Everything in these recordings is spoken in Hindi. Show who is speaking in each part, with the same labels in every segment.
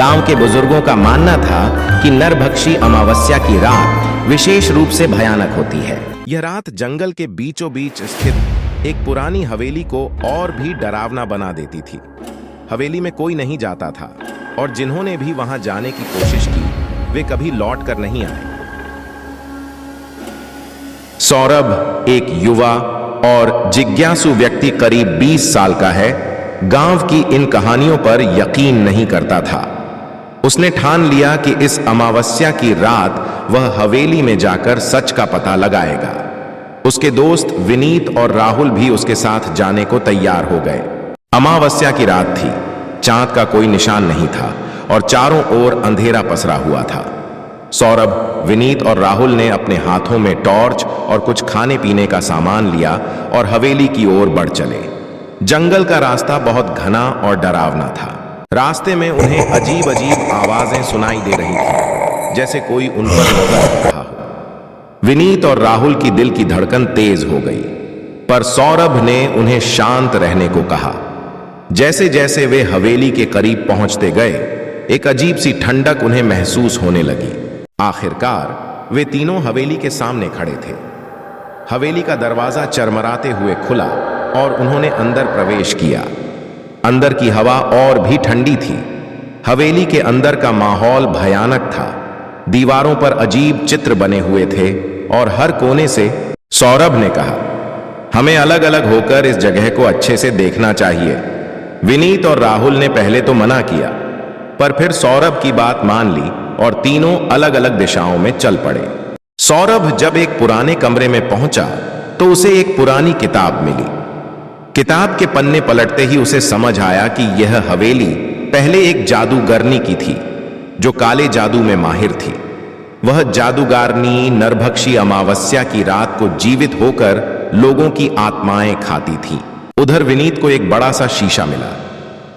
Speaker 1: गांव के बुजुर्गों का मानना था कि नरभक्षी अमावस्या की रात विशेष रूप से भयानक होती है। यह रात जंगल के बीचों बीच स्थित एक पुरानी हवेली को और भी डरावना बना देती थी। हवेली में कोई नहीं जाता था और जिन्होंने भी वहां जाने की कोशिश की वे कभी लौट कर नहीं आए। सौरभ एक युवा और जिज्ञासु व्यक्ति करीब 20 साल का है। गांव की इन कहानियों पर यकीन नहीं करता था। उसने ठान लिया कि इस अमावस्या की रात वह हवेली में जाकर सच का पता लगाएगा। उसके दोस्त विनीत और राहुल भी उसके साथ जाने को तैयार हो गए। अमावस्या की रात थी, चांद का कोई निशान नहीं था और चारों ओर अंधेरा पसरा हुआ था। सौरभ, विनीत और राहुल ने अपने हाथों में टॉर्च और कुछ खाने पीने का सामान लिया और हवेली की ओर बढ़ चले। जंगल का रास्ता बहुत घना और डरावना था। रास्ते में उन्हें अजीब अजीब आवाजें सुनाई दे रही थी, जैसे कोई उन पर नजर रख रहा हो। विनीत और राहुल की दिल की धड़कन तेज हो गई, पर सौरभ ने उन्हें शांत रहने को कहा। जैसे जैसे वे हवेली के करीब पहुंचते गए, एक अजीब सी ठंडक उन्हें महसूस होने लगी। आखिरकार वे तीनों हवेली के सामने खड़े थे। हवेली का दरवाजा चरमराते हुए खुला और उन्होंने अंदर प्रवेश किया। अंदर की हवा और भी ठंडी थी। हवेली के अंदर का माहौल भयानक था। दीवारों पर अजीब चित्र बने हुए थे और हर कोने से। सौरभ ने कहा, हमें अलग अलग होकर इस जगह को अच्छे से देखना चाहिए। विनीत और राहुल ने पहले तो मना किया, पर फिर सौरभ की बात मान ली और तीनों अलग अलग दिशाओं में चल पड़े। सौरभ जब एक पुराने कमरे में पहुंचा तो उसे एक पुरानी किताब मिली। किताब के पन्ने पलटते ही उसे समझ आया कि यह हवेली पहले एक जादूगरनी की थी, जो काले जादू में माहिर थी। वह जादूगरनी नरभक्षी अमावस्या की रात को जीवित होकर लोगों की आत्माएं खाती थी। उधर विनीत को एक बड़ा सा शीशा मिला,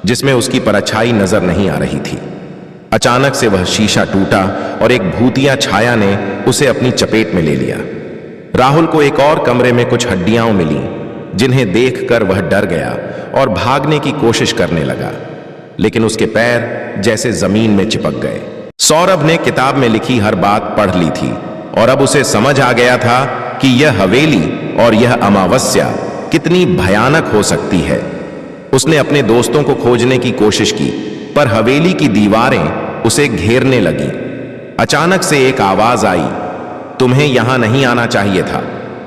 Speaker 1: जिसमें उसकी परछाई नजर नहीं आ रही थी। अचानक से वह शीशा टूटा और एक भूतिया छाया ने उसे अपनी चपेट में ले लिया। राहुल को एक और कमरे में कुछ हड्डियां मिली, जिन्हें देखकर वह डर गया और भागने की कोशिश करने लगा, लेकिन उसके पैर जैसे जमीन में चिपक गए। सौरभ ने किताब में लिखी हर बात पढ़ ली थी और अब उसे समझ आ गया था कि यह हवेली और यह अमावस्या कितनी भयानक हो सकती है। उसने अपने दोस्तों को खोजने की कोशिश की, पर हवेली की दीवारें उसे घेरने लगी। अचानक से एक आवाज आई, तुम्हें यहां नहीं आना चाहिए था।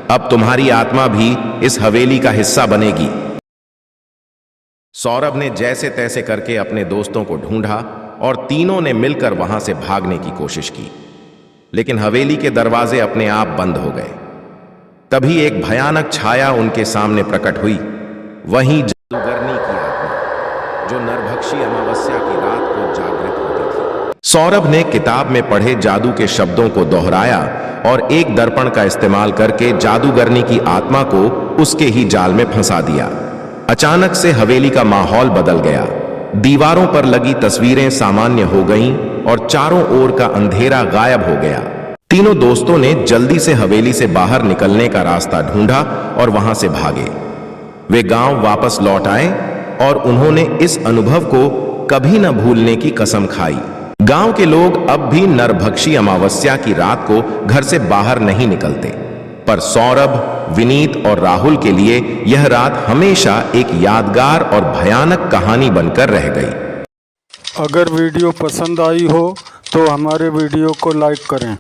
Speaker 1: अब तुम्हारी आत्मा भी इस हवेली का हिस्सा बनेगी। सौरभ ने जैसे तैसे करके अपने दोस्तों को ढूंढा और तीनों ने मिलकर वहां से भागने की कोशिश की, लेकिन हवेली के दरवाजे अपने आप बंद हो गए। तभी एक भयानक छाया उनके सामने प्रकट हुई, वहीं जादूगरनी की आत्मा, जो नरभक्षी अमावस्या की रात को जागृत होती थी। सौरभ ने किताब में पढ़े जादू के शब्दों को दोहराया और एक दर्पण का इस्तेमाल करके जादूगरनी की आत्मा को उसके ही जाल में फंसा दिया। अचानक से हवेली का माहौल बदल गया। दीवारों पर लगी तस्वीरें सामान्य हो गईं और चारों ओर का अंधेरा गायब हो गया। तीनों दोस्तों ने जल्दी से हवेली से बाहर निकलने का रास्ता ढूंढा और वहां से भागे। वे गांव वापस लौट आए और उन्होंने इस अनुभव को कभी न भूलने की कसम खाई। गांव के लोग अब भी नरभक्षी अमावस्या की रात को घर से बाहर नहीं निकलते, पर सौरभ, विनीत और राहुल के लिए यह रात हमेशा एक यादगार और भयानक कहानी बनकर रह गई।
Speaker 2: अगर वीडियो पसंद आई हो तो हमारे वीडियो को लाइक करें,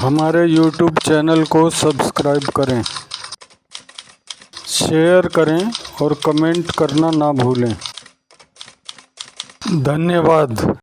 Speaker 2: हमारे YouTube चैनल को सब्सक्राइब करें, शेयर करें और कमेंट करना ना भूलें। धन्यवाद।